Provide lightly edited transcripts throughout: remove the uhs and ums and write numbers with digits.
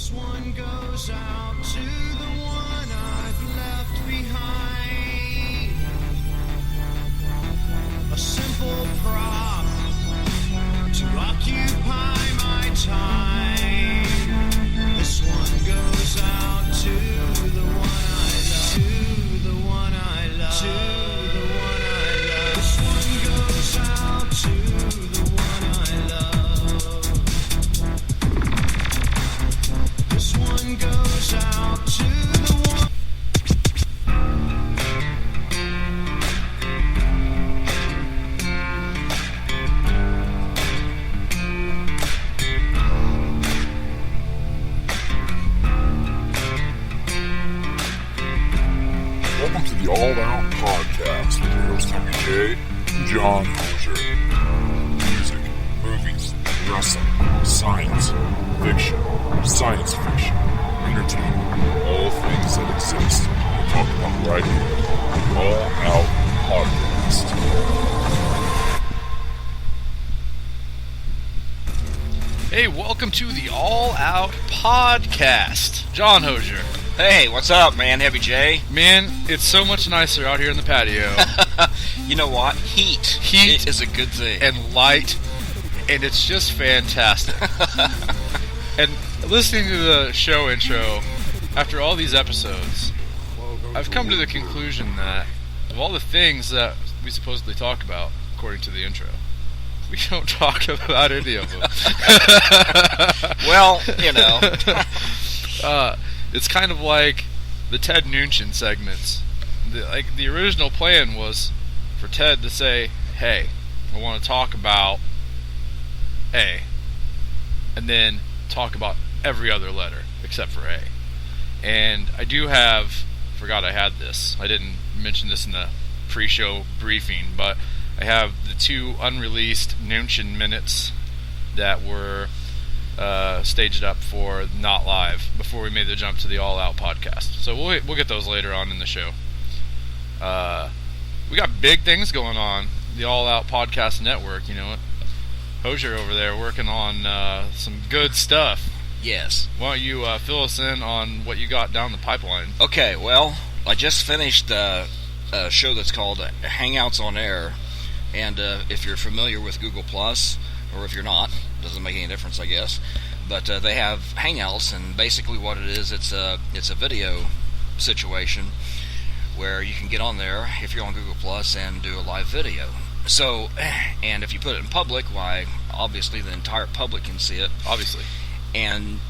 This one goes out to the one I've left behind. A simple prop to occupy my time. This one goes out to the one I love. To the one I love. To the one I love. This one goes out to the one I love. This one goes out to the one. Welcome to the All Out Podcast with your host Tommy J and John Hosier. Music, movies, wrestling, science, fiction, science fiction, entertainment, all things that exist. We'll talk about right here. All Out Podcast. Hey, welcome to the All Out Podcast. John Hosier. Hey, what's up, man? Heavy J. Man, it's so much nicer out here in the patio. You know what? Heat is a good thing. And light, and it's just fantastic. And listening to the show intro, after all these episodes, I've come to the conclusion that of all the things that we supposedly talk about, according to the intro, we don't talk about any of them. Well, you know. It's kind of like the Ted Noonshin segments. The original plan was for Ted to say, hey, I want to talk about A, and then talk about every other letter except for A. And I do have, forgot I had this, I didn't mention this in the pre-show briefing, but I have the 2 unreleased Noonshin minutes that were staged up for Not Live before we made the jump to the All Out Podcast. So we'll get those later on in the show. We got big things going on. The All Out Podcast Network, you know, Hosier over there working on some good stuff. Yes. Why don't you fill us in on what you got down the pipeline? Okay, well, I just finished a show that's called Hangouts on Air, and if you're familiar with Google+, or if you're not, doesn't make any difference, I guess. But they have Hangouts, and basically what it is, it's a video situation where you can get on there if you're on Google Plus and do a live video. So, and if you put it in public, why, obviously the entire public can see it. Obviously. And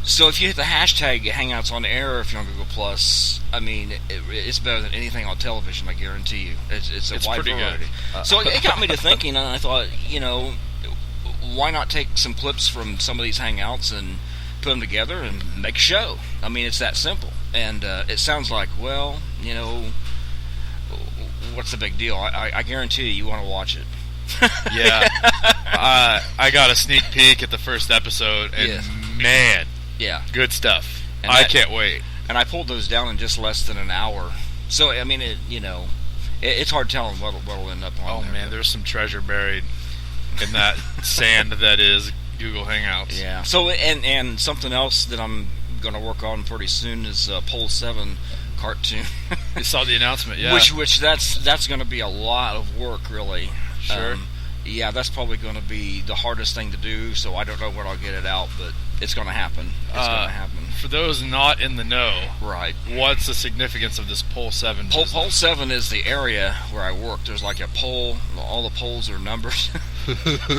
so if you hit the hashtag Hangouts on Air if you're on Google Plus, I mean, it's better than anything on television, I guarantee you. It's a wide variety. So it got me to thinking, and I thought, you know, why not take some clips from some of these Hangouts and put them together and make a show? I mean, it's that simple. And it sounds like, well, you know, what's the big deal? I guarantee you want to watch it. Yeah. I got a sneak peek at the first episode, and yes. Man, yeah, good stuff. And I can't wait. And I pulled those down in just less than an hour. So, I mean, it's hard telling what'll end up on there. Oh, man, there's some treasure buried in that sand that is Google Hangouts. Yeah. So, and something else that I'm going to work on pretty soon is Pole 7 cartoon. You saw the announcement, yeah. Which that's going to be a lot of work, really. Sure. Yeah, that's probably going to be the hardest thing to do, so I don't know when I'll get it out, but it's going to happen. It's going to happen. For those not in the know, right? What's the significance of this Pole 7? Pole 7 is the area where I work. There's like a pole. All the poles are numbered.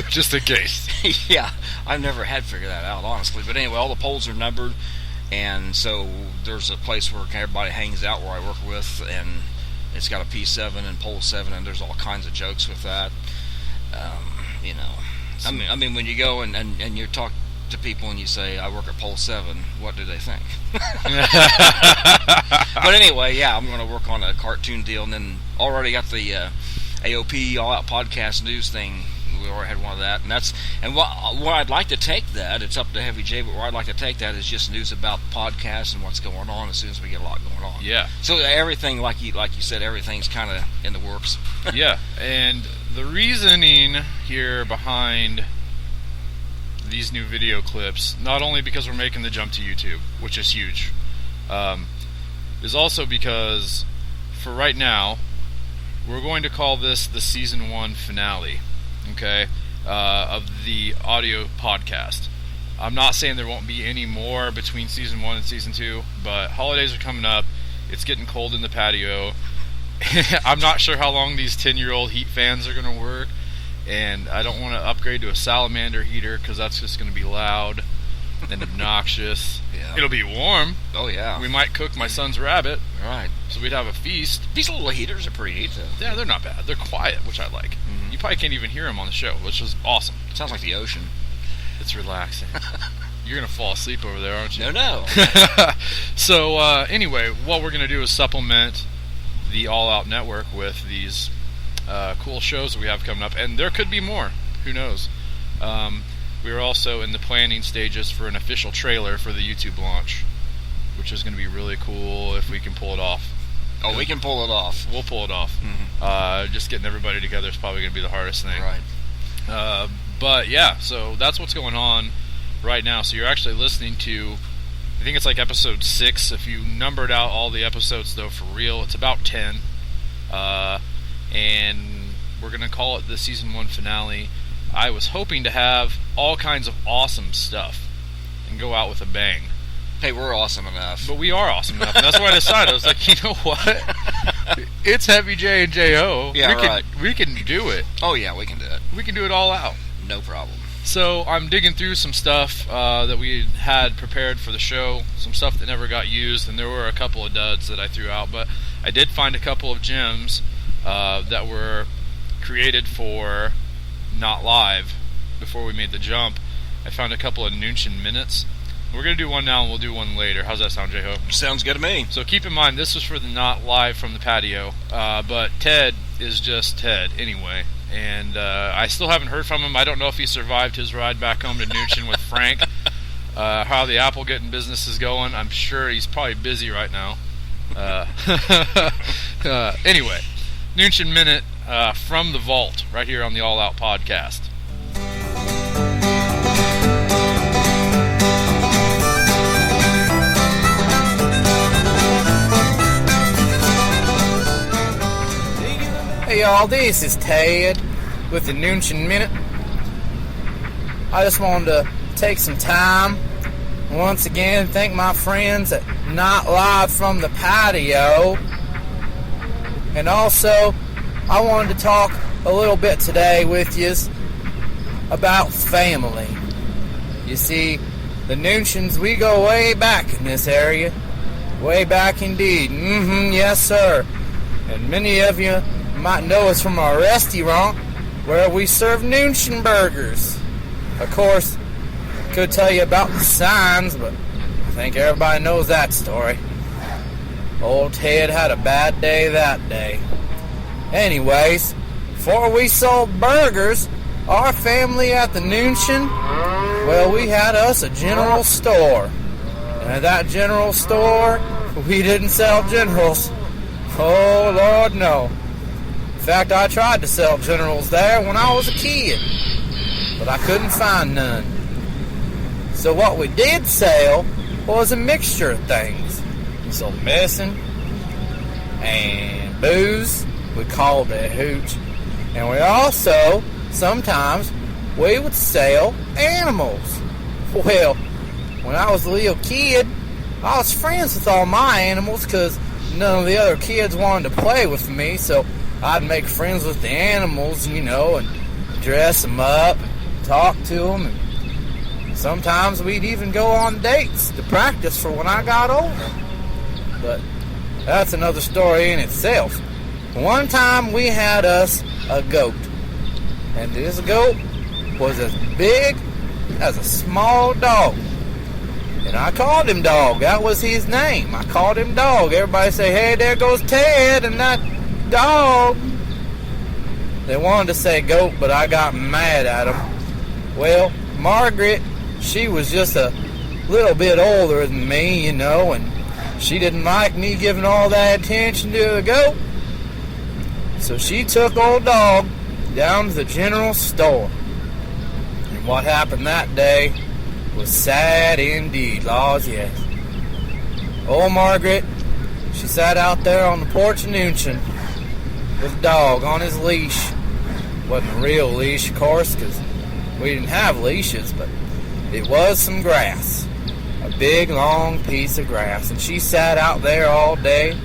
Just in case. Yeah, I've never had figured that out, honestly. But anyway, all the poles are numbered, and so there's a place where everybody hangs out where I work with, and it's got a P7 and Pole 7, and there's all kinds of jokes with that. You know, I mean, when you go and you talk to people and you say, I work at Pole 7, what do they think? But anyway, yeah, I'm going to work on a cartoon deal, and then already got the AOP All Out Podcast News thing. We already had one of that, and what I'd like to take that, it's up to Heavy J, but where I'd like to take that is just news about podcasts and what's going on as soon as we get a lot going on. Yeah. So everything, like you said, everything's kind of in the works. Yeah, and the reasoning here behind these new video clips, not only because we're making the jump to YouTube, which is huge, is also because for right now, we're going to call this the Season 1 finale, okay, of the audio podcast. I'm not saying there won't be any more between Season 1 and Season 2, but holidays are coming up. It's getting cold in the patio. I'm not sure how long these 10-year-old heat fans are going to work, and I don't want to upgrade to a salamander heater because that's just going to be loud and obnoxious. Yeah. It'll be warm. Oh, yeah. We might cook my son's rabbit. Right. So we'd have a feast. These little heaters are pretty neat, though. Yeah, they're not bad. They're quiet, which I like. You probably can't even hear them on the show, which is awesome. It sounds like the ocean. It's relaxing. You're going to fall asleep over there, aren't you? No. So, anyway, what we're going to do is supplement the All Out Network with these cool shows that we have coming up. And there could be more. Who knows? We are also in the planning stages for an official trailer for the YouTube launch, which is going to be really cool if we can pull it off. Oh, we can pull it off. We'll pull it off. Just getting everybody together is probably going to be the hardest thing. Right. But yeah, so that's what's going on right now. So you're actually listening to, I think it's like episode 6. If you numbered out all the episodes, though, for real, it's about 10. And we're going to call it the Season 1 finale. I was hoping to have all kinds of awesome stuff and go out with a bang. Hey, we're awesome enough. But we are awesome enough, and that's why I decided. I was like, you know what? It's Heavy J and J.O. Yeah, we can do it. Oh, yeah, we can do it. We can do it all out. No problem. So I'm digging through some stuff that we had prepared for the show, some stuff that never got used, and there were a couple of duds that I threw out, but I did find a couple of gems that were created for Not Live before we made the jump. I found a couple of Noonshin minutes. We're going to do one now and we'll do one later. How's that sound, J-Ho? Sounds good to me. So keep in mind, this was for the Not Live from the patio, but Ted is just Ted anyway. And I still haven't heard from him. I don't know if he survived his ride back home to Noonshin with Frank. How the Apple Getting business is going. I'm sure he's probably busy right now. Anyway, Noonshin Minute from the vault right here on the All Out Podcast. Hey y'all, this is Ted with the Noonshin Minute. I just wanted to take some time once again thank my friends at Not Live from the Patio. And also, I wanted to talk a little bit today with you about family. You see, the Noonshins, we go way back in this area. Way back indeed. Yes sir. And many of you might know us from our restaurant where we serve Noonshin burgers. Of course, I could tell you about the signs, but I think everybody knows that story. Old Ted had a bad day that day. Anyways, before we sold burgers, our family at the Noonshin, well, we had us a general store. And at that general store, we didn't sell generals. Oh, Lord, no. In fact, I tried to sell generals there when I was a kid, but I couldn't find none. So what we did sell was a mixture of things. We sold medicine and booze. We called it hooch. And we also, sometimes, we would sell animals. Well, when I was a little kid, I was friends with all my animals because none of the other kids wanted to play with me, so I'd make friends with the animals, you know, and dress them up, talk to them, and sometimes we'd even go on dates to practice for when I got older. But that's another story in itself. One time we had us a goat, and this goat was as big as a small dog. And I called him Dog. That was his name. I called him Dog. Everybody say, hey, there goes Ted and that dog. They wanted to say goat, but I got mad at them. Well, Margaret, she was just a little bit older than me, you know, and she didn't like me giving all that attention to the goat. So she took old Dog down to the general store. And what happened that day was sad indeed, laws, yes. Old Margaret, she sat out there on the porch of Noonshin with a dog on his leash. Wasn't a real leash, of course, because we didn't have leashes, but it was some grass. A big, long piece of grass. And she sat out there all day.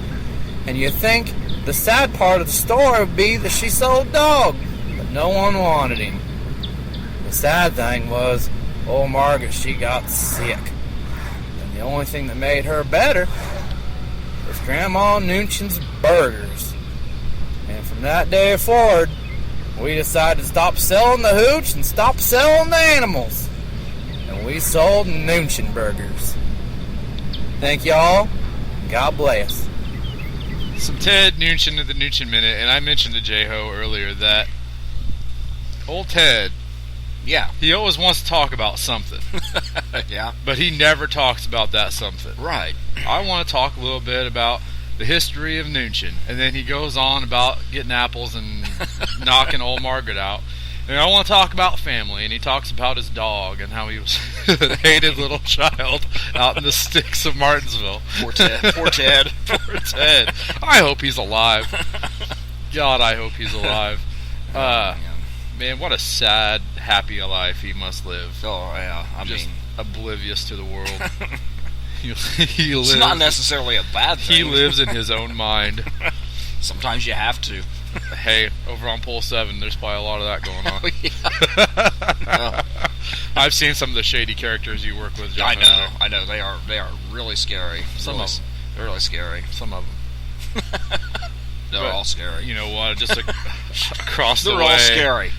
And you think the sad part of the story would be that she sold a dog, but no one wanted him. The sad thing was, old Margaret, she got sick. And the only thing that made her better was Grandma Noonshin's burgers. And from that day forward, we decided to stop selling the hooch and stop selling the animals. And we sold Noonshin burgers. Thank y'all. God bless. Some Ted Noonshin at the Noonshin Minute, and I mentioned to J-Ho earlier that old Ted, yeah, he always wants to talk about something. Yeah. But he never talks about that something. Right. I want to talk a little bit about the history of Noonshin, and then he goes on about getting apples and knocking old Margaret out. And I want to talk about family, and he talks about his dog and how he was a hated little child out in the sticks of Martinsville. Poor Ted. Poor Ted. Poor Ted. I hope he's alive. God, I hope he's alive. Man, what a sad, happy life he must live. Oh, yeah. I Just mean, oblivious to the world. He lives, it's not necessarily a bad thing. He lives in his own mind. Sometimes you have to. Hey, over on Pole 7, there's probably a lot of that going on. Oh, yeah. I've seen some of the shady characters you work with, John. I know. They are really scary. Some of them. They're really scary. Some of them. They're all scary. You know what? Just across the way. They're all scary.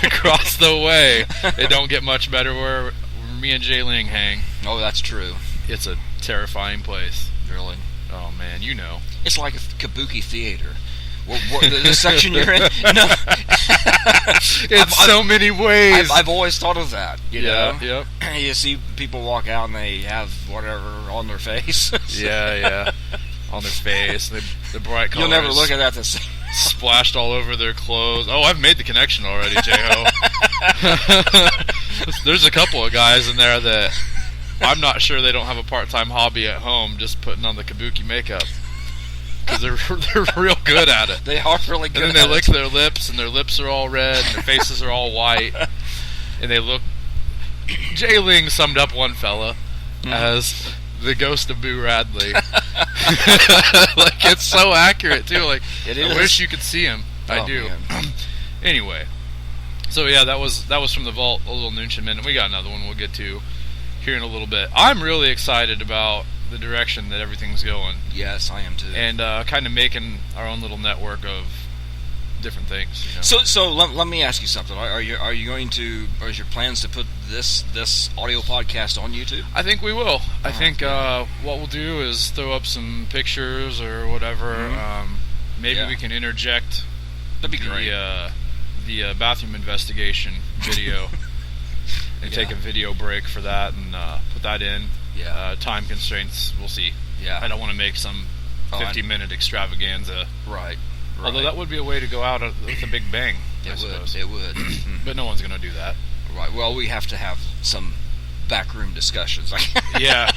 Across the way. It don't get much better where me and Jay Ling hang. Oh, that's true. It's a terrifying place. Really? Oh, man, you know. It's like a kabuki theater. The section you're in? No. In so many ways. I've always thought of that. You know? Yep. You see people walk out and they have whatever on their face. Yeah. On their face. The bright colors. You'll never look at that the same. Splashed all over their clothes. Oh, I've made the connection already, J-Ho. There's a couple of guys in there that I'm not sure they don't have a part-time hobby at home just putting on the kabuki makeup. Because they're real good at it. They are really good at it. And then they lick their lips, and their lips are all red, and their faces are all white. And they look... Jay Ling summed up one fella as the ghost of Boo Radley. Like, it's so accurate, too. Like, it I is. wish you could see him. I do. Anyway. So, yeah, that was from the vault, a little Noonshin Minute. We got another one we'll get to here in a little bit. I'm really excited about the direction that everything's going. Yes, I am too. And kind of making our own little network of different things. You know? So let me ask you something. Are you going to? Or is your plans to put this audio podcast on YouTube? I think we will. I think what we'll do is throw up some pictures or whatever. Mm-hmm. Maybe we can interject. That'd be great. The bathroom investigation video and take a video break for that and put that in. Yeah. Time constraints, we'll see. Yeah. I don't want to make some 50-minute extravaganza. Right. Although that would be a way to go out with a big bang, I suppose. It would. But no one's going to do that. Right. Well, we have to have some backroom discussions. Yeah.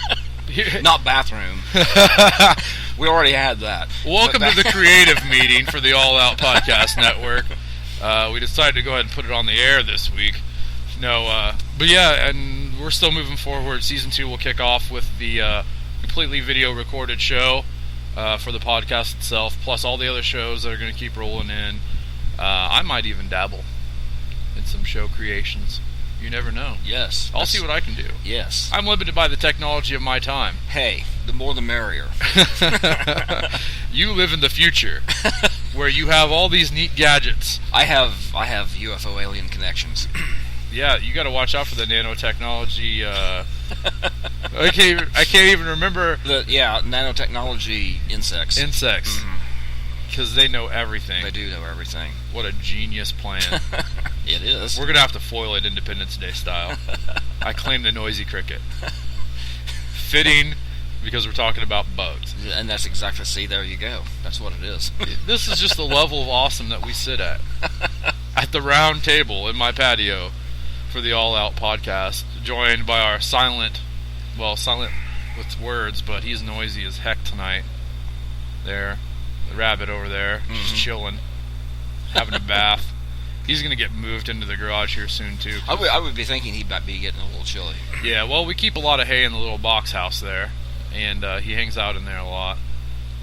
Not bathroom. We already had that. Welcome to the creative meeting for the All Out Podcast Network. We decided to go ahead and put it on the air this week. But yeah, and we're still moving forward. Season 2 will kick off with the completely video recorded show for the podcast itself, plus all the other shows that are going to keep rolling in. I might even dabble in some show creations. You never know. Yes. I'll see what I can do. Yes. I'm limited by the technology of my time. Hey, the more the merrier. You live in the future, where you have all these neat gadgets. I have UFO alien connections. Yeah, you got to watch out for the nanotechnology. I can't even remember. Nanotechnology insects. Insects. Because they know everything. They do know everything. What a genius plan. It is. We're going to have to foil it Independence Day style. I claim the noisy cricket. Fitting, because we're talking about bugs. And that's exactly, see, there you go. That's what it is. This is just the level of awesome that we sit at. At the round table in my patio, for the All Out podcast, joined by our silent with words, but he's noisy as heck tonight. There, the rabbit over there, just chilling, having a bath. He's going to get moved into the garage here soon, too. I would be thinking he might be getting a little chilly. Yeah, well, we keep a lot of hay in the little box house there, and he hangs out in there a lot.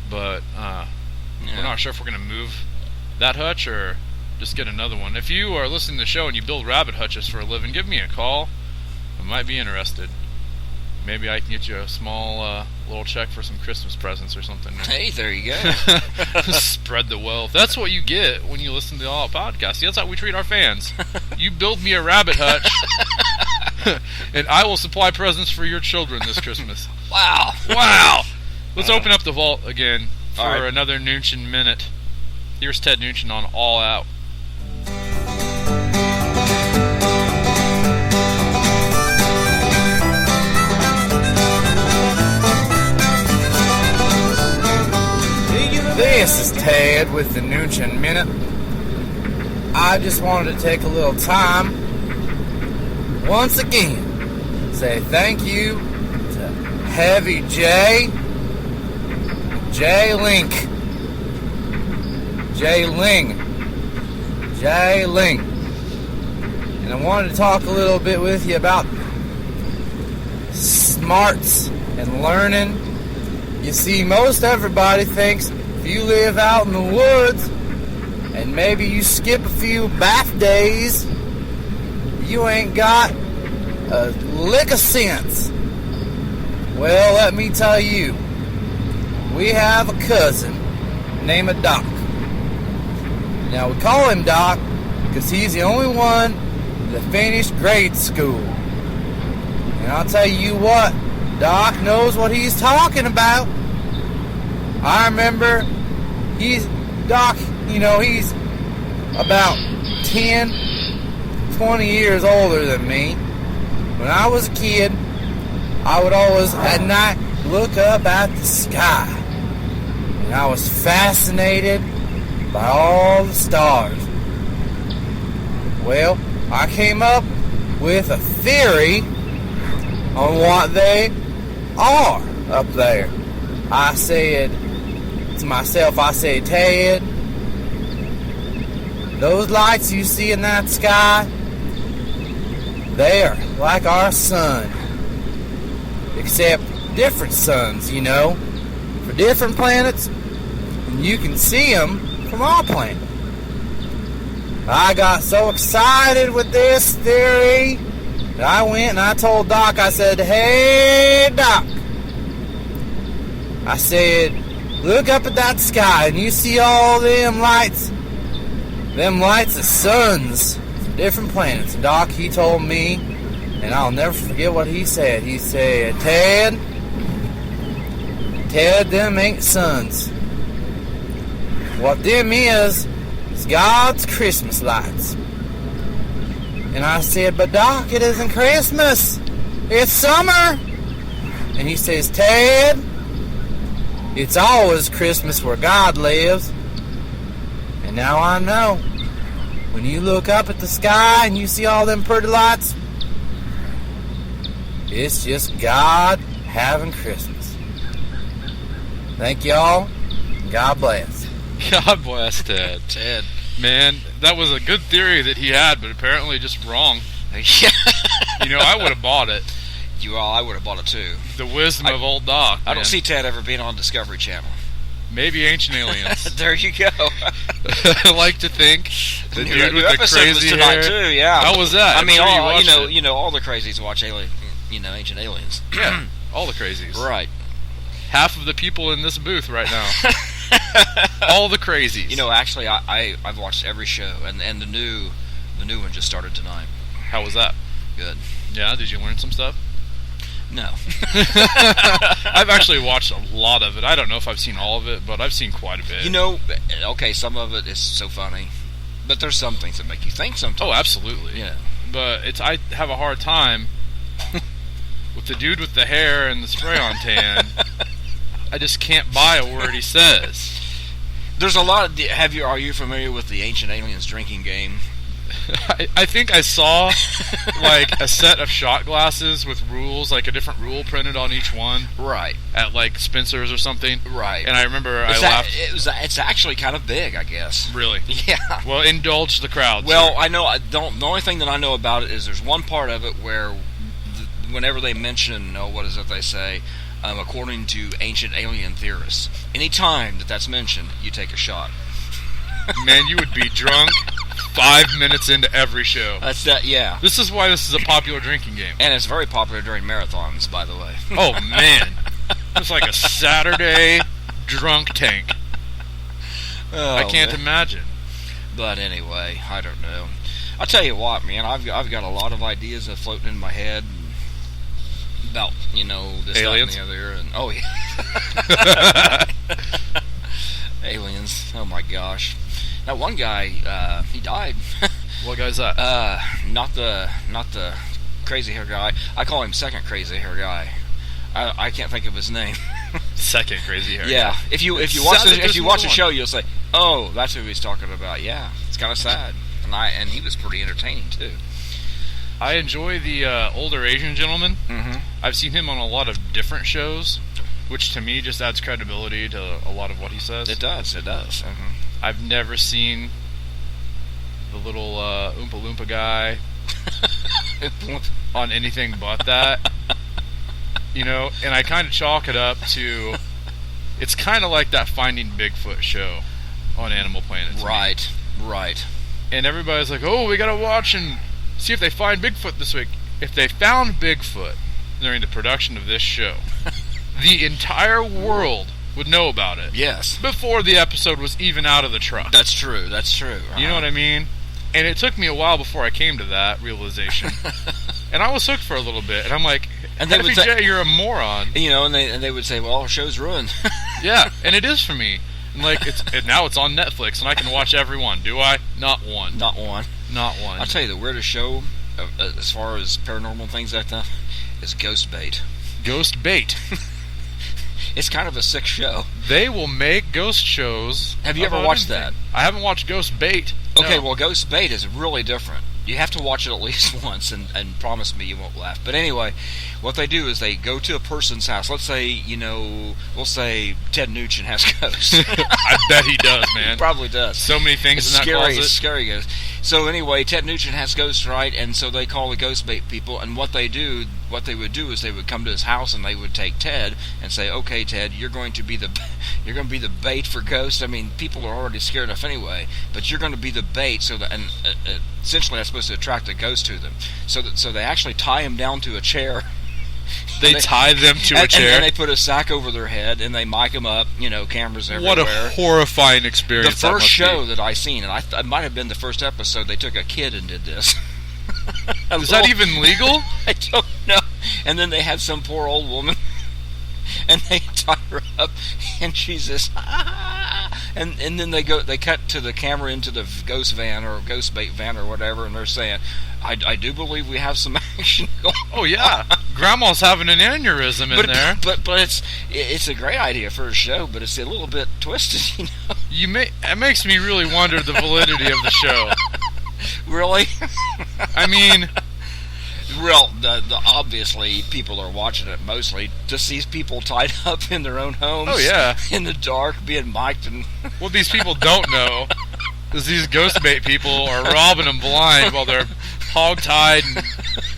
But we're not sure if we're going to move that hutch or just get another one. If you are listening to the show and you build rabbit hutches for a living, give me a call. I might be interested. Maybe I can get you a small little check for some Christmas presents or something. Hey, there you go. Spread the wealth. That's what you get when you listen to the All Out podcast. That's how we treat our fans. You build me a rabbit hutch, and I will supply presents for your children this Christmas. Wow. Let's open up the vault again for right. another Noonshin Minute. Here's Ted Noonshin on All Out. This is Ted with the Noonshin Minute. I just wanted to take a little time, once again, say thank you to Heavy J, Ling, and I wanted to talk a little bit with you about smarts and learning. You see, most everybody thinks if you live out in the woods and maybe you skip a few bath days, you ain't got a lick of sense. Well, let me tell you, we have a cousin named Doc. Now, we call him Doc because he's the only one that finished grade school. And I'll tell you what, Doc knows what he's talking about. I remember he's about 10, 20 years older than me. When I was a kid, I would always at night look up at the sky. And I was fascinated by all the stars. Well, I came up with a theory on what they are up there. I said to myself, Ted, those lights you see in that sky, they are like our sun. Except different suns, for different planets, and you can see them from our planet. I got so excited with this theory that I went and I told Doc, I said, hey, Doc. I said, look up at that sky and you see all them lights. Them lights are suns from different planets. And Doc, he told me, and I'll never forget what he said. He said, Ted, them ain't suns. What them is God's Christmas lights. And I said, but Doc, it isn't Christmas. It's summer. And he says, Ted, it's always Christmas where God lives. And now I know. When you look up at the sky and you see all them pretty lights, it's just God having Christmas. Thank y'all. God bless. God bless Ted. Ted. Man, that was a good theory that he had, but apparently just wrong. I would have bought it. I would have bought it too. The wisdom of old Doc. I don't see Ted ever being on Discovery Channel. Maybe Ancient Aliens. There you go. I like to think the dude with the crazy hair. Too, yeah. How was that? I mean, all the crazies watch Ancient Aliens. Yeah, all the crazies. Right. Half of the people in this booth right now. All the crazies. Actually, I've watched every show, and the new one just started tonight. How was that? Good. Yeah. Did you learn some stuff? No. I've actually watched a lot of it. I don't know if I've seen all of it, but I've seen quite a bit. Okay, some of it is so funny, but there's some things that make you think sometimes. Oh, absolutely. Yeah. But I have a hard time with the dude with the hair and the spray-on tan. I just can't buy a word he says. There's a lot of... Are you familiar with the Ancient Aliens drinking game? I think I saw like a set of shot glasses with rules, like a different rule printed on each one. Right. At like Spencer's or something. Right. And I remember I laughed. It's actually kind of big, I guess. Really? Yeah. Well, indulge the crowd. Well, sir. I know. The only thing that I know about it is there's one part of it where whenever they mention, what is it they say? According to ancient alien theorists, any time that's mentioned, you take a shot. Man, you would be drunk 5 minutes into every show. That's that, yeah. This is why this is a popular drinking game. And it's very popular during marathons, by the way. Oh, man. It's like a Saturday drunk tank. I can't imagine. But anyway, I don't know. I'll tell you what, man, I've got a lot of ideas floating in my head about, this, aliens? that, and the other. And, oh, yeah. Aliens. Oh, my gosh. That one guy, he died. What guy's that? Not the crazy hair guy. I call him second crazy hair guy. I can't think of his name. Second crazy hair. Yeah. Guy. If you watch the show, you'll say, "Oh, that's who he's talking about." Yeah. It's kind of sad, and he was pretty entertaining too. I enjoy the older Asian gentleman. Mm-hmm. I've seen him on a lot of different shows, which to me just adds credibility to a lot of what he says. It does. Mm-hmm. I've never seen the little Oompa Loompa guy on anything but that. And I kind of chalk it up to, it's kind of like that Finding Bigfoot show on Animal Planet. Right. And everybody's like, oh, we gotta watch and see if they find Bigfoot this week. If they found Bigfoot during the production of this show, the entire world would know about it. Yes. Before the episode was even out of the truck. That's true. Uh-huh. You know what I mean? And it took me a while before I came to that realization. And I was hooked for a little bit, and I'm like, and they would say, you're a moron. And they would say, well, our show's ruined. Yeah, and it is for me. And now it's on Netflix, and I can watch every one. Do I? Not one. I'll tell you, the weirdest show, as far as paranormal things like that, is Ghost Bait. Ghost Bait. It's kind of a sick show. They will make ghost shows. Have you ever watched that? I haven't watched Ghost Bait. Okay, no. Well, Ghost Bait is really different. You have to watch it at least once and promise me you won't laugh. But anyway, what they do is they go to a person's house. Let's say, we'll say Ted Noonshin has ghosts. I bet he does, man. He probably does. So many things in that closet. It's scary ghosts. So anyway, Ted Noonshin has ghosts, right? And so they call the Ghost Bait people. And what they would do is they would come to his house and they would take Ted and say, "Okay, Ted, you're going to be the bait for ghosts. I mean, people are already scared enough anyway, but you're going to be the bait." So that, and essentially, that's supposed to attract a ghost to them. So they actually tie him down to a chair. They tie them to a chair, and they put a sack over their head, and they mic them up. Cameras everywhere. What a horrifying experience! The first show that I seen, and it might have been the first episode, they took a kid and did this. Is that even legal? I don't know. And then they had some poor old woman, and they tie her up, and she's just, and then they cut to the camera into the ghost van or ghost bait van or whatever, and they're saying, I do believe we have some action going on. Oh yeah, Grandma's having an aneurysm in there. But it's a great idea for a show, but it's a little bit twisted, It makes me really wonder the validity of the show. Really? I mean, well, the obviously people are watching it mostly to see people tied up in their own homes. Oh yeah, in the dark, being mic'd and. What these people don't know is these ghost bait people are robbing them blind while they're hog-tied and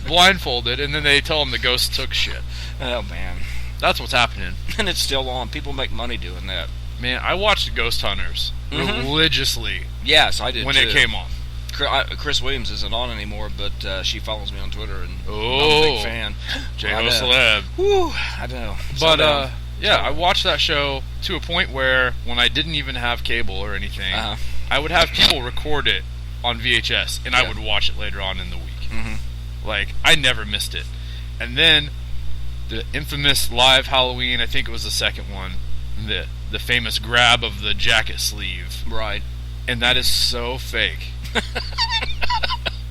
blindfolded, and then they tell them the ghost took shit. Oh man, that's what's happening. And it's still on. People make money doing that. Man, I watched Ghost Hunters religiously. Yes, I did when too. It came on. Chris Williams isn't on anymore, but she follows me on Twitter, and I'm a big fan. J-Ho Celeb. Whew, I know. But, I watched that show to a point where when I didn't even have cable or anything, I would have people record it on VHS, and I would watch it later on in the week. Mm-hmm. Like, I never missed it. And then, the infamous live Halloween, I think it was the second one, the famous grab of the jacket sleeve. Right. And that is so fake.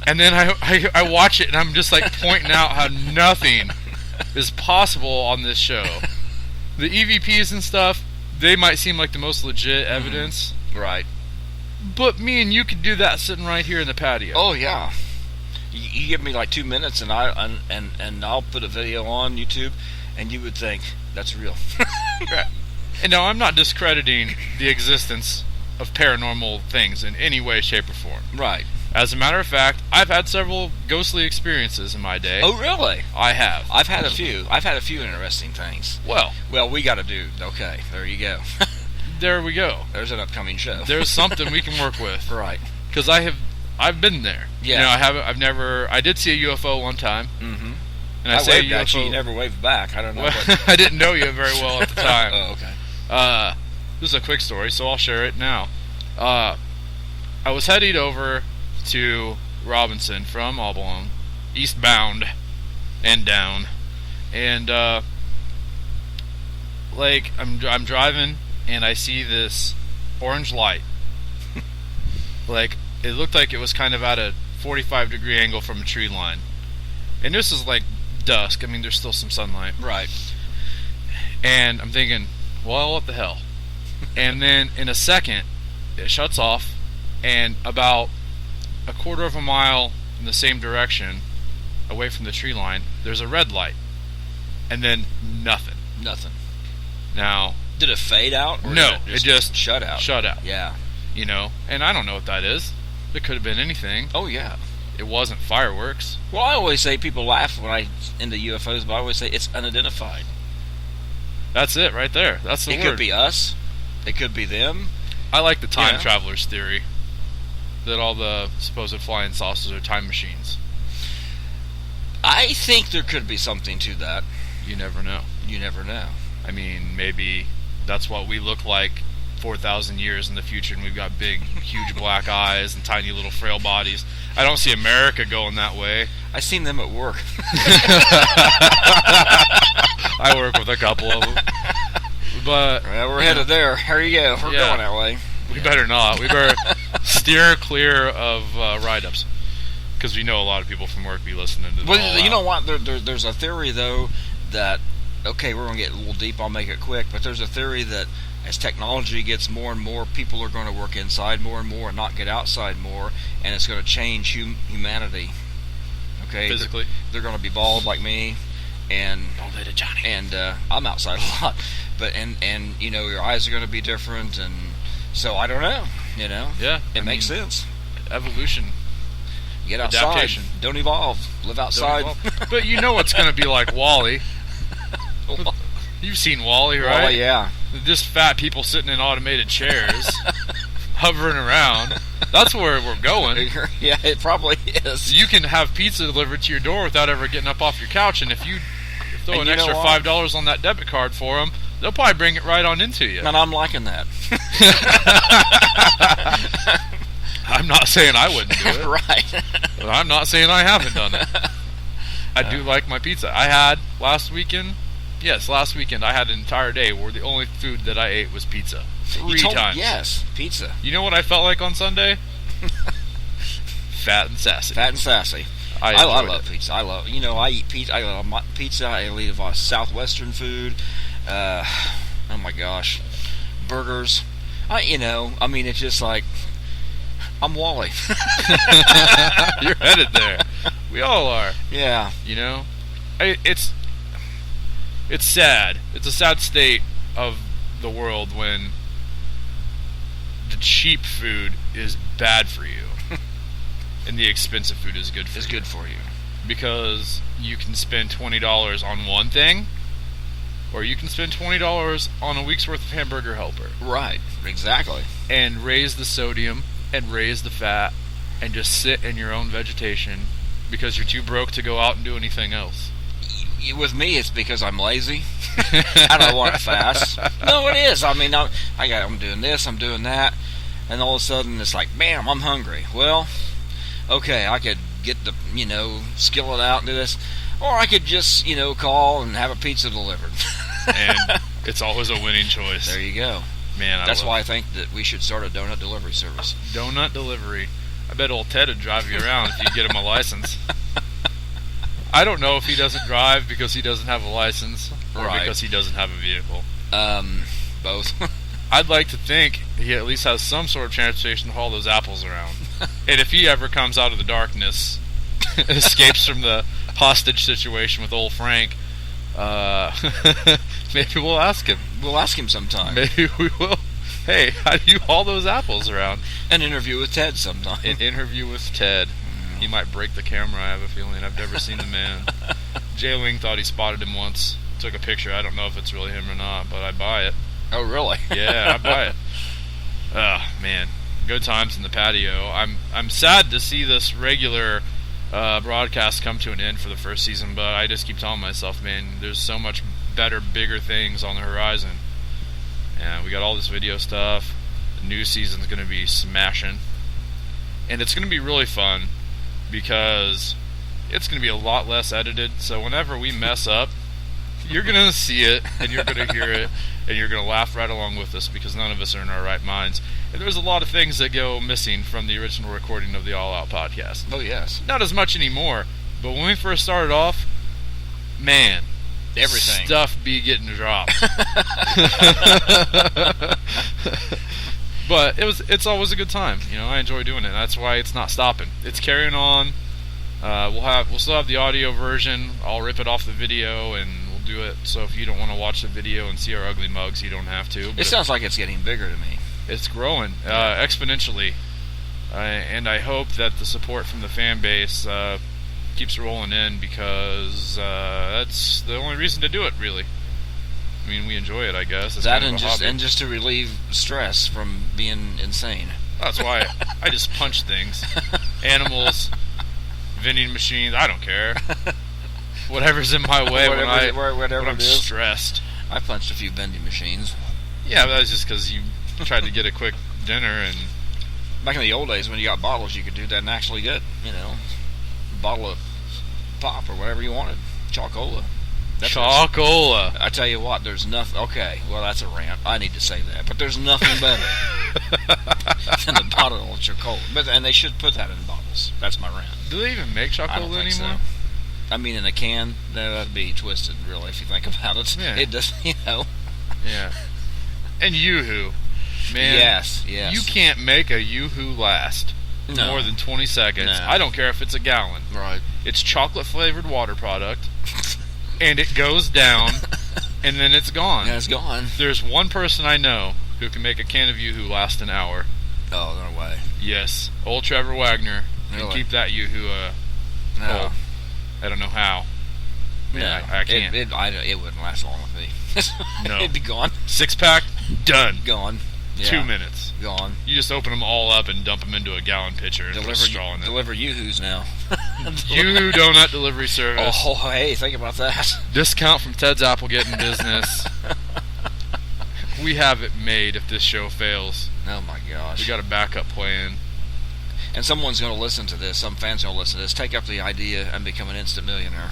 And then I watch it and I'm just like pointing out how nothing is possible on this show. The EVPs and stuff, they might seem like the most legit evidence. Right. But me and you could do that sitting right here in the patio. Oh yeah. You give me like 2 minutes, and I'll put a video on YouTube, and you would think that's real. Right. And no, I'm not discrediting the existence of paranormal things in any way, shape, or form. Right. As a matter of fact, I've had several ghostly experiences in my day. Oh, really? I have. I've had a few. I've had a few interesting things. Well, we got to do. Okay, there you go. There we go. There's an upcoming show. There's something we can work with. Right. Because I've been there. Yeah. You know, I did see a UFO one time. Mm-hmm. And I say waved at you. You never waved back. I don't know. I didn't know you very well at the time. Oh, okay. This is a quick story, so I'll share it now. I was heading over to Robinson from Oblong, eastbound and down, and I'm driving and I see this orange light. Like, it looked like it was kind of at a 45-degree angle from a tree line, and this is like dusk. I mean, there's still some sunlight. Right. And I'm thinking, well, what the hell? And then in a second, it shuts off, and about a quarter of a mile in the same direction, away from the tree line, there's a red light. And then nothing. Nothing. Now, did it fade out? Or no, did it just shut out. Shut out. Yeah. You know, and I don't know what that is. It could have been anything. Oh, yeah. It wasn't fireworks. Well, I always say, people laugh when I into UFOs, but I always say it's unidentified. That's it right there. That's the word. It could be us. It could be them. I like the time travelers theory. That all the supposed flying saucers are time machines. I think there could be something to that. You never know. You never know. I mean, maybe that's what we look like 4,000 years in the future, and we've got big, huge black eyes and tiny little frail bodies. I don't see America going that way. I seen them at work. I work with a couple of them. But well, we're headed there. Here you go. We're going that way. We better not. We better steer clear of write-ups, because we know a lot of people from work be listening to this. Well, you know what? There's a theory, though, that, okay, we're going to get a little deep. I'll make it quick. But there's a theory that as technology gets more and more, people are going to work inside more and more and not get outside more, and it's going to change humanity. Okay? Physically. They're going to be bald like me, and don't let it, Johnny. And I'm outside a lot. But and you know, your eyes are going to be different, and so I don't know. You know, yeah, it makes sense. Evolution, get outside, adaptation. Don't evolve, live outside. But you know what's going to be like Wall-E. You've seen Wall-E, right? Wall-E, yeah. Just fat people sitting in automated chairs, hovering around. That's where we're going. Yeah, it probably is. You can have pizza delivered to your door without ever getting up off your couch, and if you throw an extra $5 on that debit card for them, they'll probably bring it right on into you. And I'm liking that. I'm not saying I wouldn't do it. Right. But I'm not saying I haven't done it. I do like my pizza. I had last weekend, I had an entire day where the only food that I ate was pizza. 3 times. Yes, pizza. You know what I felt like on Sunday? Fat and sassy. Fat and sassy. I love pizza. I eat pizza. I love pizza. I eat southwestern food. Oh my gosh, burgers. It's just like I'm Wall-E. You're headed there. We all are. Yeah. You know, it's sad. It's a sad state of the world when the cheap food is bad for you, and the expensive food is good for you. It's good for you because you can spend $20 on one thing. Or you can spend $20 on a week's worth of Hamburger Helper. Right, exactly. And raise the sodium and raise the fat and just sit in your own vegetation because you're too broke to go out and do anything else. With me, it's because I'm lazy. I don't want to fast. No, it is. I mean, I'm doing this, I'm doing that, and all of a sudden it's like, bam, I'm hungry. Well, okay, I could get the, skillet out and do this. Or I could just, call and have a pizza delivered. And it's always a winning choice. There you go. Man, that's why I think that we should start a donut delivery service. Donut delivery. I bet old Ted would drive you around if you get him a license. I don't know if he doesn't drive because he doesn't have a license or because he doesn't have a vehicle. Both. I'd like to think he at least has some sort of transportation to haul those apples around. And if he ever comes out of the darkness, escapes from the hostage situation with old Frank, maybe we'll ask him. We'll ask him sometime. Maybe we will. Hey, how do you haul those apples around? An interview with Ted sometime. An interview with Ted. He might break the camera, I have a feeling. I've never seen the man. Jay Ling thought he spotted him once. Took a picture. I don't know if it's really him or not, but I buy it. Oh, really? Yeah, I buy it. Man. Good times in the patio. I'm sad to see this regular broadcast come to an end for the first season, but I just keep telling myself, man, there's so much better, bigger things on the horizon. And we got all this video stuff. The new season's going to be smashing. And it's going to be really fun because it's going to be a lot less edited. So whenever we mess up, you're going to see it, and you're going to hear it, and you're going to laugh right along with us because none of us are in our right minds. And there's a lot of things that go missing from the original recording of the All Out podcast. Oh, yes. Not as much anymore, but when we first started off, man, everything. Stuff be getting dropped. But it's always a good time. You know, I enjoy doing it. That's why it's not stopping. It's carrying on. We'll still have the audio version. I'll rip it off the video and we'll do it. So if you don't want to watch the video and see our ugly mugs, you don't have to. It sounds like it's getting bigger to me. It's growing exponentially, and I hope that the support from the fan base keeps rolling in because that's the only reason to do it, really. I mean, we enjoy it, I guess. It's that kind of and just to relieve stress from being insane. That's why I just punch things, animals, vending machines. I don't care. Whatever's in my way when I'm stressed. I punched a few vending machines. Yeah, but that's just because you tried to get a quick dinner and. Back in the old days, when you got bottles, you could do that and actually get, a bottle of pop or whatever you wanted. Chocola. Chocola. I tell you what, there's nothing. Okay, well, that's a rant. I need to say that. But there's nothing better than a bottle of Chocola. And they should put that in bottles. That's my rant. Do they even make Chocola I don't think anymore? So. I mean, in a can, that'd be twisted, really, if you think about it. Yeah. It does, Yeah. And Yoo-Hoo. Man, yes. You can't make a Yoo-Hoo last more than 20 seconds. No. I don't care if it's a gallon. Right. It's chocolate-flavored water product, and it goes down, and then it's gone. Yeah, it's gone. There's one person I know who can make a can of Yoo-Hoo last an hour. Oh, no way. Yes. Old Trevor Wagner can Really? keep that Yoo-Hoo cold. I don't know how. Yeah, I can't. It wouldn't last long with me. No. It'd be gone. 6-pack, done. Gone. Yeah. 2 minutes. Gone. You just open them all up and dump them into a gallon pitcher and put a straw in it. Deliver Yoo-Hoos now. Yoo-Hoo Donut Delivery Service. Oh, hey, think about that. Discount from Ted's Apple Getting Business. We have it made if this show fails. Oh, my gosh. We got a backup plan. And someone's going to listen to this. Some fans going to listen to this. Take up the idea and become an instant millionaire.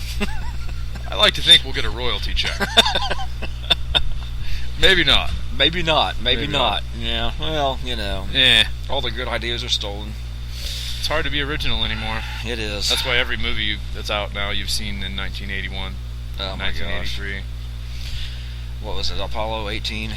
I like to think we'll get a royalty check. Maybe not. Maybe not. Maybe not. Yeah. Well, all the good ideas are stolen. It's hard to be original anymore. It is. That's why every movie that's out now you've seen in 1981, 1983. What was it? Apollo 18?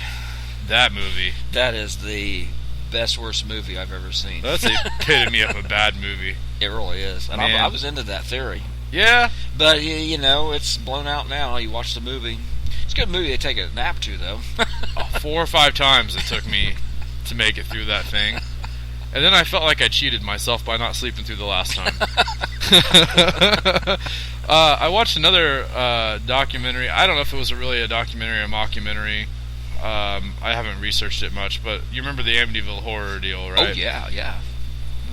That movie. That is the best, worst movie I've ever seen. That's the epitome of a bad movie. It really is. And I was into that theory. Yeah. But, it's blown out now. You watch the movie. It's a good movie to take a nap to, though. 4 or 5 times it took me to make it through that thing. And then I felt like I cheated myself by not sleeping through the last time. I watched another documentary. I don't know if it was really a documentary or a mockumentary. I haven't researched it much, but you remember the Amityville Horror deal, right? Oh, yeah.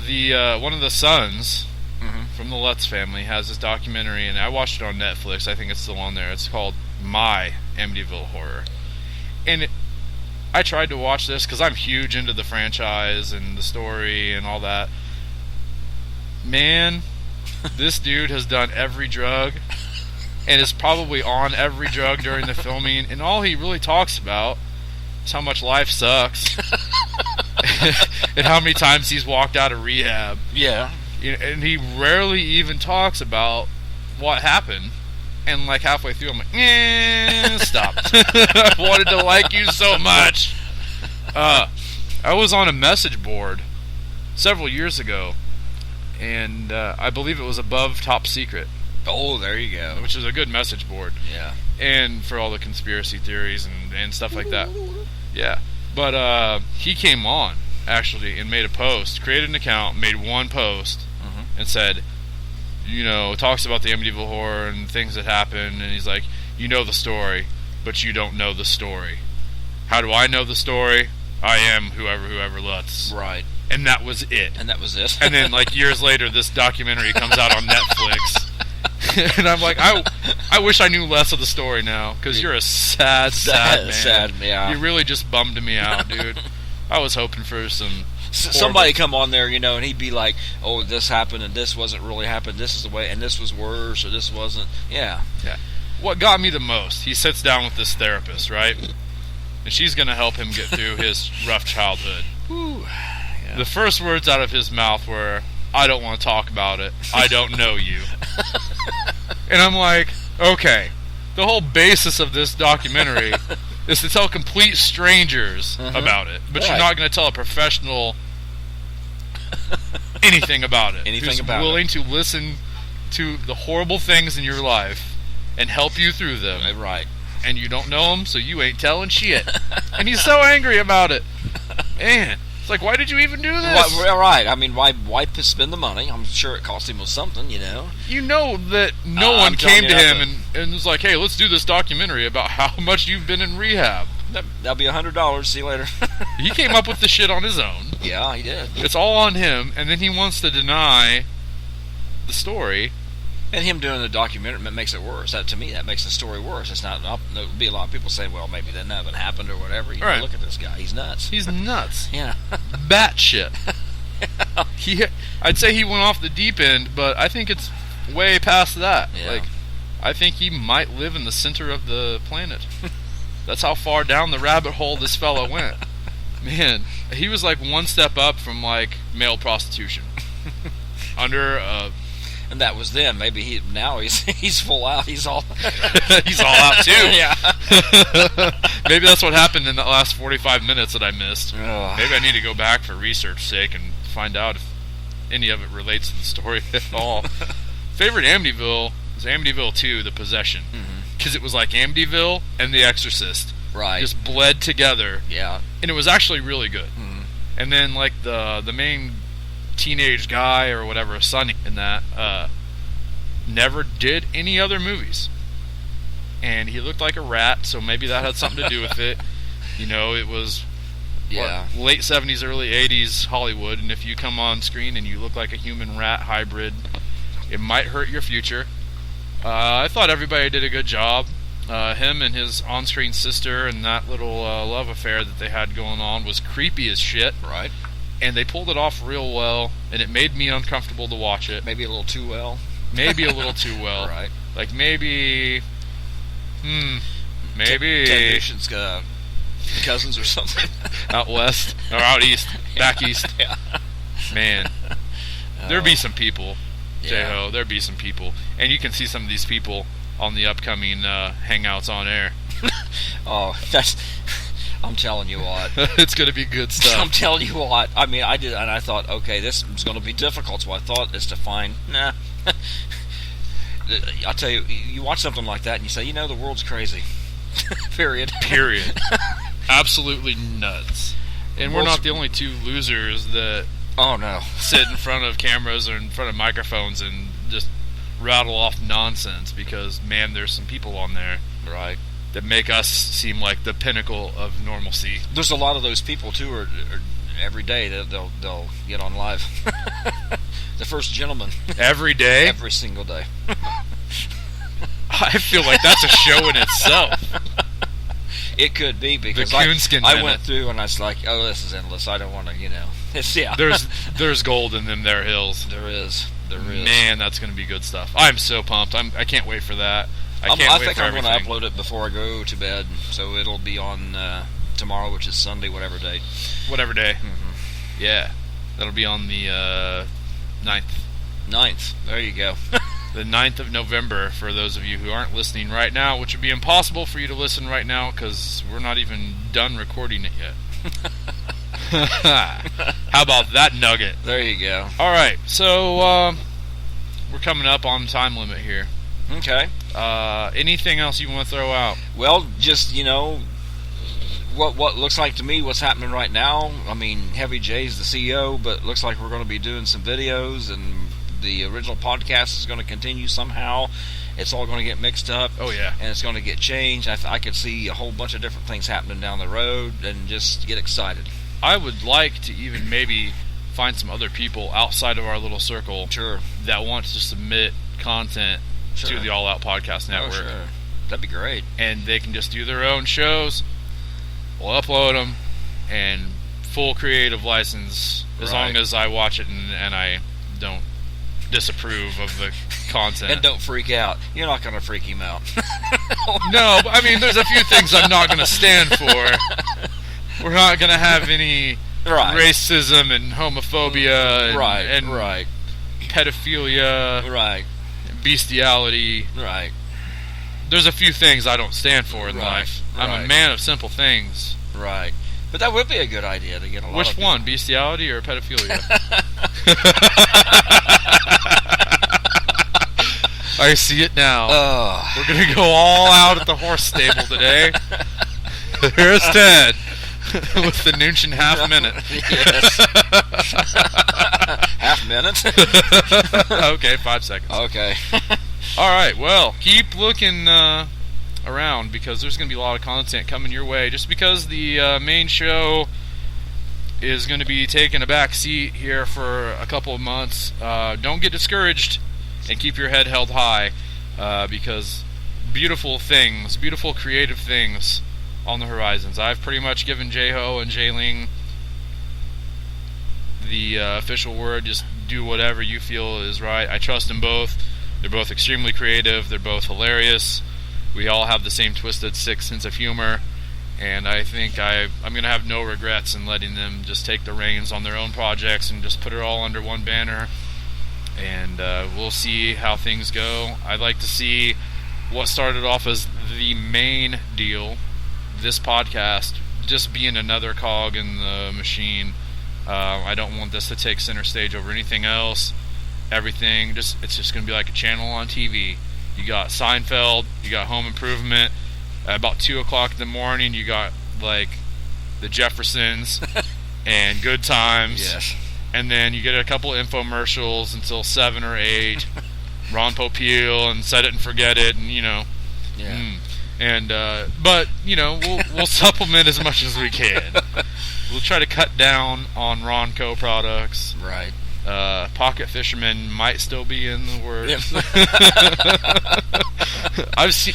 The one of the sons from the Lutz family has this documentary, and I watched it on Netflix. I think it's still on there. It's called My Amityville Horror. And I tried to watch this because I'm huge into the franchise and the story and all that. Man, this dude has done every drug and is probably on every drug during the filming, and all he really talks about is how much life sucks and how many times he's walked out of rehab. Yeah. And he rarely even talks about what happened. And like halfway through, I'm like, stop. I wanted to like you so much. I was on a message board several years ago, and I believe it was above Top Secret. Oh, there you go. Which is a good message board. Yeah. And for all the conspiracy theories and stuff like that. Yeah. But he came on, actually, and made a post, created an account, made one post, and said, talks about the Amityville Horror and things that happened, and he's like, you know the story, but you don't know the story. How do I know the story? I am whoever Lutz. Right. And that was it. And then, years later, this documentary comes out on Netflix. And I'm like, I wish I knew less of the story now, because you're a sad man. Sad, yeah. You really just bummed me out, dude. I was hoping for somebody come on there, and he'd be like, oh, this happened, and this wasn't really happened, this is the way, and this was worse, or this wasn't. Yeah. What got me the most, he sits down with this therapist, right? And she's going to help him get through his rough childhood. Ooh. Yeah. The first words out of his mouth were, I don't want to talk about it. I don't know you. And I'm like, okay, the whole basis of this documentary is to tell complete strangers about it. But you're not going to tell a professional anything about it. Who's willing to listen to the horrible things in your life and help you through them. Right. And you don't know them, so you ain't telling shit. And he's so angry about it. Man. It's like, why did you even do this? Right. I mean, why spend the money? I'm sure it cost him something, You know that no one came to him and was like, hey, let's do this documentary about how much you've been in rehab. That'll be $100. See you later. He came up with the shit on his own. Yeah, he did. It's all on him, and then he wants to deny the story. And him doing the documentary makes it worse. To me, that makes the story worse. It's not. There'll be a lot of people saying, "Well, maybe that never happened or whatever." Right. Look at this guy; he's nuts. He's nuts. Yeah, batshit. I'd say he went off the deep end, but I think it's way past that. Yeah. I think he might live in the center of the planet. That's how far down the rabbit hole this fella went. Man, he was one step up from male prostitution. And that was then. Maybe now he's full out. He's all he's all out too. Yeah. Maybe that's what happened in that last 45 minutes that I missed. Ugh. Maybe I need to go back for research sake and find out if any of it relates to the story at all. Favorite Amityville was Amityville 2, The Possession, because it was like Amityville and The Exorcist, right? Just bled together. Yeah. And it was actually really good. And then the main teenage guy or whatever, Sonny, in that never did any other movies, and he looked like a rat, so maybe that had something to do with it. It was late 70s, early 80s Hollywood, and if you come on screen and you look like a human rat hybrid, it might hurt your future. I thought everybody did a good job. Him and his on-screen sister and that little love affair that they had going on was creepy as shit. Right. And they pulled it off real well, and it made me uncomfortable to watch it. Maybe a little too well. Maybe a little too well. Right. Maybe... Ted Nugent's cousins or something. Out west. Or out east. Back east. Yeah. Man. There'd be some people. Yeah. J-Ho, there'd be some people. And you can see some of these people on the upcoming Hangouts on Air. Oh, I'm telling you what. It's going to be good stuff. I'm telling you what. I mean, I did, and I thought, okay, this is going to be difficult. So I thought is to find, I'll tell you, you watch something like that and you say, the world's crazy. Period. Absolutely nuts. And we're not the only two losers that sit in front of cameras or in front of microphones and just rattle off nonsense, because, man, there's some people on there. Right. That make us seem like the pinnacle of normalcy. There's a lot of those people too. Are every day they'll get on live. The First Gentleman. Every day. Every single day. I feel like that's a show in itself. It could be, because I went through and I was like, oh, this is endless. I don't want to, It's, yeah. There's gold in them there hills. There is. Man, that's going to be good stuff. I'm so pumped. I can't wait for that. I think I'm going to upload it before I go to bed, so it'll be on tomorrow, which is Sunday, whatever day. Yeah, that'll be on the 9th. 9th, there you go. The 9th of November, for those of you who aren't listening right now, which would be impossible for you to listen right now, because we're not even done recording it yet. How about that nugget? There you go. All right, so we're coming up on the time limit here. Okay. Anything else you want to throw out? Well, just, what looks like to me what's happening right now. I mean, Heavy J's the CEO, but it looks like we're going to be doing some videos, and the original podcast is going to continue somehow. It's all going to get mixed up. Oh, yeah. And it's going to get changed. I could see a whole bunch of different things happening down the road, and just get excited. I would like to even maybe find some other people outside of our little circle that want to submit content to the All Out Podcast Network. Oh, sure. That'd be great. And they can just do their own shows. We'll upload them, and full creative license, as long as I watch it and I don't disapprove of the content. And don't freak out. You're not going to freak him out. No, I mean, there's a few things I'm not going to stand for. We're not going to have any racism and homophobia and pedophilia, bestiality. Right. There's a few things I don't stand for in life. I'm a man of simple things. Right. But that would be a good idea to get a lot Which of one, bestiality or pedophilia? I see it now. We're going to go all out at the horse stable today. Here's Ted with the Noonshin half minute. Yes. Half minute? Okay, 5 seconds. Okay. All right, well, keep looking around, because there's going to be a lot of content coming your way. Just because the main show is going to be taking a back seat here for a couple of months, don't get discouraged and keep your head held high, because beautiful things, beautiful creative things on the horizons. I've pretty much given J-Ho and J-Ling the official word. Just do whatever you feel is right. I trust them both. They're both extremely creative. They're both hilarious. We all have the same twisted, sick sense of humor, and I think I'm going to have no regrets in letting them just take the reins on their own projects and just put it all under one banner, and we'll see how things go. I'd like to see what started off as the main deal, this podcast, just being another cog in the machine. I don't want this to take center stage over anything else. Everything, it's just going to be like a channel on TV. You got Seinfeld, you got Home Improvement. About 2 o'clock in the morning, you got like the Jeffersons and Good Times. Yes. And then you get a couple infomercials until 7 or 8. Ron Popeil and Set It and Forget It, and Yeah. And but we'll supplement as much as we can. We'll try to cut down on Ronco products. Right. Pocket Fisherman might still be in the works.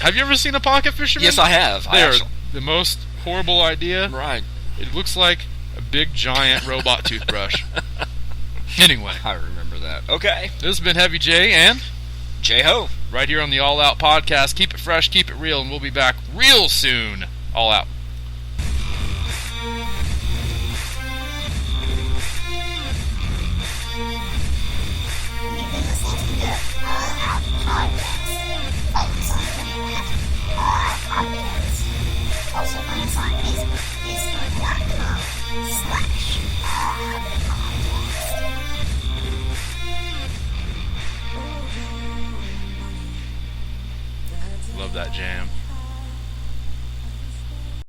Have you ever seen a Pocket Fisherman? Yes, I have. They're the most horrible idea. Right. It looks like a big giant robot toothbrush. Anyway, I remember that. Okay. This has been Heavy J and J-Ho. Right here on the All Out Podcast. Keep it fresh, keep it real, and we'll be back real soon. All Out. Also find us on Facebook, facebook.com/allpodcast. Love that jam.